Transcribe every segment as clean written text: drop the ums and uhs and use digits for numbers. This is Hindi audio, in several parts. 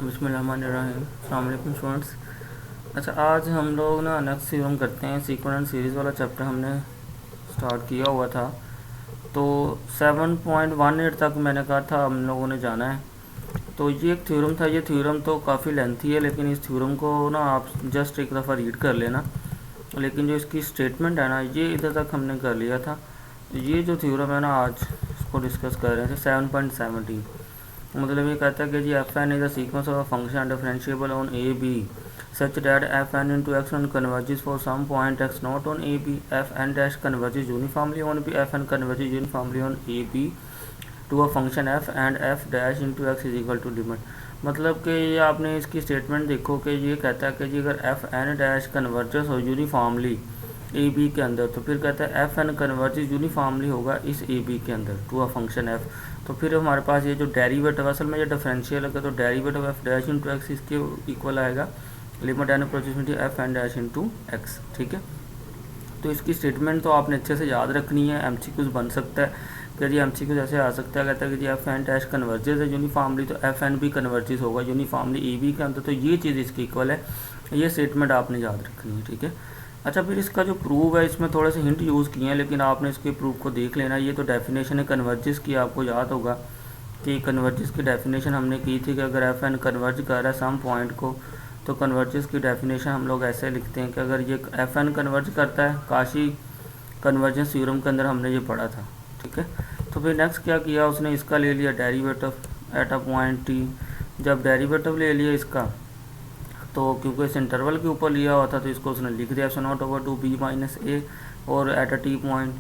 बिस्मिल्लाहिर्रहमानिर्रहीम। अस्सलाम वालेकुम स्टूडेंट्स। अच्छा, आज हम लोग ना नेक्स्ट थ्योरम करते हैं। सीक्वेंस सीरीज़ वाला चैप्टर हमने स्टार्ट किया हुआ था, तो 7.18 तक मैंने कहा था हम लोगों ने जाना है। तो ये एक थ्योरम था। ये थ्योरम तो काफ़ी लेंथी है, लेकिन इस थ्योरम को ना आप जस्ट एक दफ़ा रीड कर लेना। लेकिन जो इसकी स्टेटमेंट है ना, ये इधर तक हमने कर लिया था। ये जो थ्योरम है ना, आज इसको डिस्कस कर रहे थे 7.17। मतलब ये कहता है कि जी F N is a sequence of function differentiable on A B such that F N into X one converges for some point X naught on A B F N dash converges uniformly on B F N converges uniformly on A B to a function F and F dash into X is equal to limit. मतलब कि ये आपने इसकी स्टेटमेंट देखो कि ये कहता है कि जी अगर एफ एन डैश कन्वर्जेस हो यूनिफॉर्मली ए बी के अंदर, तो फिर कहता है एफ एन कन्वर्जेस यूनिफॉर्मली होगा इस ए बी के अंदर टू अ फंक्शन एफ। तो फिर हमारे पास ये जो डेरिवेटिव असल में ये डिफरेंशियल है, तो derivative F dash into X इसके इक्वल आएगा limit N approximate F N dash into X. ठीक है, तो इसकी स्टेटमेंट तो आपने अच्छे से याद रखनी है। एमसीक्यूज बन सकता है कि जी एमसीक्यूज ऐसे आ सकता है, कहता है कि जी एफ एन डैश कन्वर्जेस है यूनिफॉर्मली, तो एफ एन भी कन्वर्जेस होगा यूनिफॉर्मली ए बी के अंदर। तो ये चीज़ इसकी इक्वल है, ये स्टेटमेंट आपने याद रखनी है। ठीक है, अच्छा, फिर इसका जो प्रूफ है इसमें थोड़े से हिंट यूज़ किए हैं, लेकिन आपने इसके प्रूफ को देख लेना। ये तो डेफिनेशन है कन्वर्जेस की, आपको याद होगा कि कन्वर्जेस की डेफिनेशन हमने की थी कि अगर एफ एन कन्वर्ज कर रहा है सम पॉइंट को, तो कन्वर्जेस की डेफिनेशन हम लोग ऐसे लिखते हैं कि अगर ये एफ एन कन्वर्ज करता है, काशी कन्वर्जेंस थ्योरम के अंदर हमने ये पढ़ा था। ठीक है, तो फिर नेक्स्ट क्या किया उसने, इसका ले लिया derivative at a point T. जब डेरिवेटिव ले लिया इसका, तो क्योंकि इस इंटरवल के ऊपर लिया हुआ था, तो इसको उसने लिख दिया naught over two B minus A और at a T point.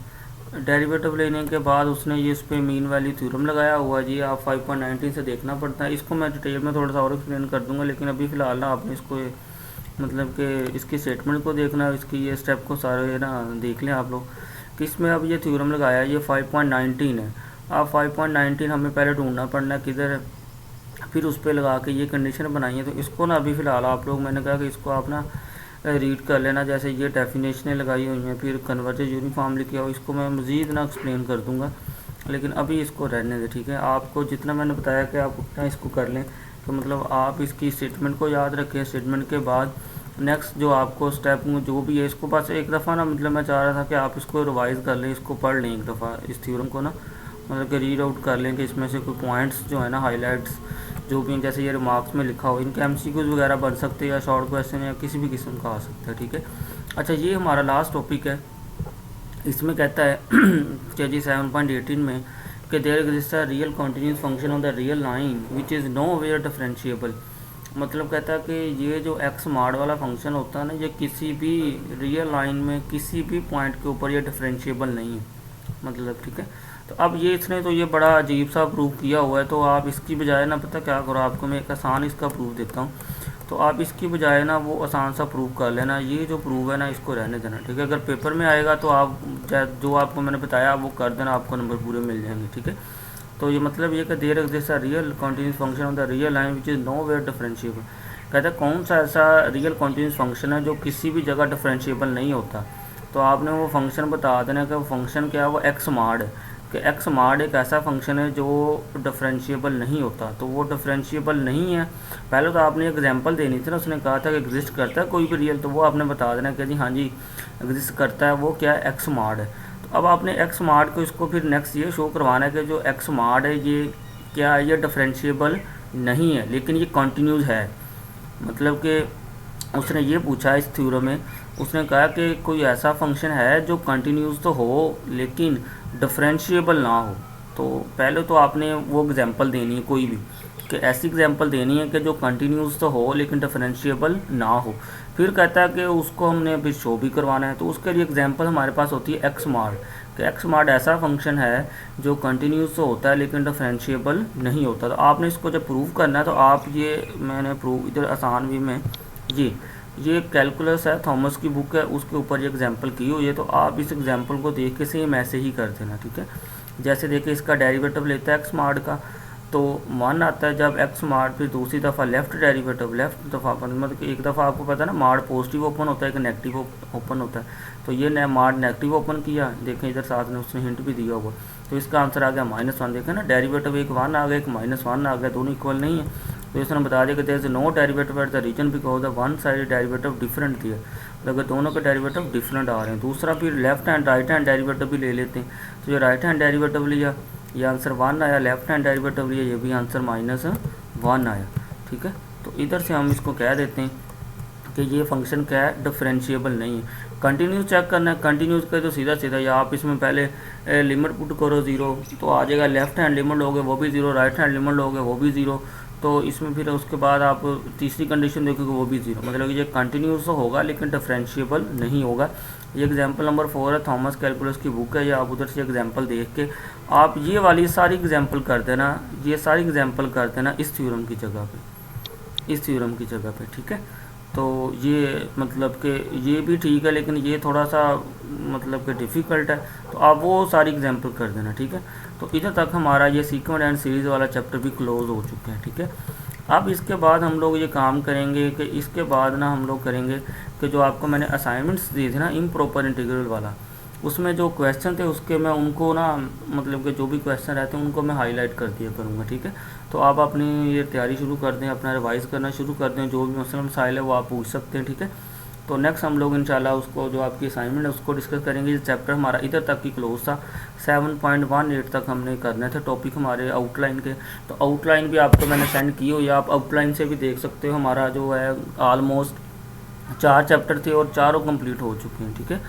Derivative लेने के बाद उसने ये इस पर मीन वैल्यू थ्योरम लगाया हुआ जी, आप 5.19 से देखना पड़ता है। इसको मैं डिटेल में थोड़ा सा और एक्सप्लेन कर दूंगा, लेकिन अभी फ़िलहाल ना आपने इसको मतलब कि इसकी स्टेटमेंट को देखना, इसकी ये स्टेप को सारे ना देख लें आप लोग कि इसमें अब ये थ्योरम लगाया ये 5.19 है। अब 5.19 हमें पहले ढूंढना पड़ना है किधर है, फिर उस पर लगा के ये कंडीशन बनाई है। तो इसको ना अभी फ़िलहाल आप लोग, मैंने कहा कि इसको आप ना रीड कर लेना, जैसे ये डेफिनेशनें लगाई हुई हैं, फिर कन्वर्जेस यूनिफॉर्मली किया हो, इसको मैं मज़ीद ना एक्सप्लेन कर दूंगा, लेकिन अभी इसको रहने दें। ठीक है, आपको जितना मैंने बताया कि आप उतना इसको कर लें, तो मतलब आप इसकी स्टेटमेंट को याद रखें। स्टेटमेंट के बाद नेक्स्ट जो आपको स्टेप जो भी है, इसको बस एक दफ़ा ना, मतलब मैं चाह रहा था कि आप इसको रिवाइज़ कर लें, इसको पढ़ लें एक दफ़ा, इस थ्योरम को ना मतलब कि रीड आउट कर लें कि इसमें से कोई पॉइंट्स जो है ना, हाईलाइट्स जो भी जैसे ये रिमार्क्स में लिखा हो, इनके एमसीक्यूज वगैरह बन सकते हैं या शॉर्ट क्वेश्चन या किसी भी किस्म का आ सकता है। ठीक है, अच्छा, ये हमारा लास्ट टॉपिक है। इसमें कहता है कि जी 7.18 में कि there exist a real continuous function on the real line which is nowhere differentiable. मतलब कहता है कि ये जो एक्स मार्ड वाला फंक्शन होता है ना, ये किसी भी रियल लाइन में किसी भी पॉइंट के ऊपर ये डिफरेंशिएबल नहीं है। मतलब ठीक है, तो अब ये इसने तो ये बड़ा अजीब सा प्रूफ किया हुआ है। तो आप इसकी बजाय ना, पता क्या करो, आपको मैं एक आसान इसका प्रूफ देता हूँ, तो आप इसकी बजाय ना वो आसान सा प्रूफ कर लेना। ये जो प्रूफ है ना, इसको रहने देना। ठीक है, अगर पेपर में आएगा तो आप जो आपको मैंने बताया वो कर देना, आपको नंबर पूरे मिल जाएंगे। ठीक है, तो ये मतलब ये कि there exist a real continuous function on the real line which is nowhere differentiable. कहता है कौन सा ऐसा रियल कॉन्टीन्यूस फंक्शन है जो किसी भी जगह डिफरेंशिएबल नहीं होता। तो आपने वो फंक्शन बता देना कि वो फंक्शन क्या है, वो एक्स मार्ड है। कि एक्स मार्ड एक ऐसा फंक्शन है जो डिफरेंशिएबल नहीं होता। तो वो डिफरेंशिएबल नहीं है, पहले तो आपने एग्जांपल देनी थी ना। उसने कहा था कि एग्जिस्ट करता है कोई भी रियल, तो वो आपने बता देना कि जी हाँ जी एग्जिस्ट करता है, वो क्या है, एक्स मार्ड है। तो अब आपने एक्स मार्ड को इसको फिर नेक्स्ट ये शो करवाना है कि जो एक्स मार्ड है ये क्या है, ये डिफरेंशिएबल नहीं है, लेकिन ये कॉन्टीन्यूस है। मतलब कि उसने ये पूछा इस थ्योरम में, उसने कहा कि कोई ऐसा फंक्शन है जो कंटिन्यूस तो हो लेकिन डिफरेंशिएबल ना हो। तो पहले तो आपने वो एग्जांपल देनी है कोई भी, कि ऐसी एग्जांपल देनी है कि जो कंटिन्यूस तो हो लेकिन डिफरेंशिएबल ना हो। फिर कहता है कि उसको हमने अभी शो भी करवाना है। तो उसके लिए एग्जांपल हमारे पास होती है एक्स मार्ड, कि एक्स मार्ड ऐसा फंक्शन है जो कंटिन्यूस तो होता है लेकिन डिफरेंशिएबल नहीं होता। तो आपने इसको जब प्रूव करना है, तो आप ये मैंने प्रूव इधर आसान वे में ये कैलकुलस है, थॉमस की बुक है, उसके ऊपर ये एग्जांपल की हुई है। तो आप इस एग्जांपल को देख के सेम ऐसे ही कर देना। ठीक है, जैसे देखिए इसका डेरिवेटिव लेता है एक्स मार्ड का, तो 1 आता है जब एक्स मार्ड, फिर दूसरी दफ़ा लेफ्ट डेरिवेटिव, लेफ्ट दफ़ा मतलब कि एक दफ़ा आपको पता है ना मार्ड पॉजिटिव ओपन होता है, एक नेगेटिव ओपन होता है। तो ये मार्ड नेगेटिव ओपन किया, देखें इधर साथ में उसने हिंट भी दिया हुआ, तो इसका आंसर आ गया -1। देखें ना, डेरिवेटिव एक 1 आ गया, एक -1 आ गया, दोनों इक्वल नहीं है। तो इसने बता दिया कि there is no derivative at the region because the one side derivative different दिया, अगर दोनों के डेरिवेटिव डिफरेंट आ रहे हैं। दूसरा फिर left hand right hand derivative भी ले लेते हैं, तो ये राइट हैंड डेरिवेटिव लिया, ये आंसर 1 आया, लेफ्ट हैंड डेरिवेटिव लिया, ये भी आंसर -1 आया। ठीक है, तो इधर से हम इसको कह देते हैं कि ये फंक्शन क्या है, डिफरेंशिएबल नहीं है। कंटिन्यूस चेक करना है, कंटिन्यूस का तो सीधा सीधा या आप इसमें पहले लिमिट पुट करो 0 तो आ जाएगा, लेफ्ट हैंड लिमिट लोगे वो भी 0, राइट हैंड लिमिट लोगे वो भी 0, तो इसमें फिर उसके बाद आप तीसरी कंडीशन देखोगे वो भी 0, मतलब ये कंटिन्यूस तो होगा लेकिन डिफरेंशिएबल नहीं होगा। ये एग्जांपल नंबर 4 है, थॉमस कैलकुलस की बुक है, या आप उधर से एग्जांपल देख के आप ये वाली सारी एग्जांपल कर देना, ये सारी एग्जांपल कर देना इस थ्योरम की जगह पे, इस थ्योरम की जगह पे। ठीक है, तो ये मतलब कि ये भी ठीक है लेकिन ये थोड़ा सा मतलब कि डिफ़िकल्ट है, तो आप वो सारी एग्जांपल कर देना। ठीक है, तो इधर तक हमारा ये सीक्वेंस एंड सीरीज़ वाला चैप्टर भी क्लोज हो चुका है। ठीक है, अब इसके बाद हम लोग ये काम करेंगे कि इसके बाद ना हम लोग करेंगे कि जो आपको मैंने असाइनमेंट्स दिए थे ना इम्प्रॉपर इंटीग्रल वाला, उसमें जो क्वेश्चन थे उसके मैं उनको ना मतलब कि जो भी क्वेश्चन रहते हैं उनको मैं हाईलाइट कर दिया करूँगा। ठीक है, तो आप अपनी ये तैयारी शुरू कर दें, अपना रिवाइज़ करना शुरू कर दें, जो भी मसला मसाइल है वो आप पूछ सकते हैं। ठीक है, तो नेक्स्ट हम लोग इंशाल्लाह उसको जो आपकी असाइनमेंट है उसको डिस्कस करेंगे। ये चैप्टर हमारा इधर तक की क्लोज था, 7.18 तक हमने करने थे टॉपिक हमारे आउटलाइन के, तो आउटलाइन भी आपको मैंने सेंड की हो या आप आउटलाइन से भी देख सकते हो। हमारा जो है ऑलमोस्ट 4 चैप्टर थे और चारों कंप्लीट हो चुके हैं। ठीक है,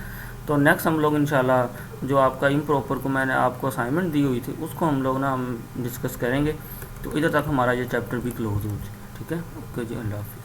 तो नेक्स्ट हम लोग इंशाल्लाह जो आपका इम्प्रॉपर को मैंने आपको असाइनमेंट दी हुई थी उसको हम लोग ना हम डिस्कस करेंगे। तो इधर तक हमारा ये चैप्टर भी क्लोज हो जाए। ठीक है, ओके जी, अल्लाह हाफिज़।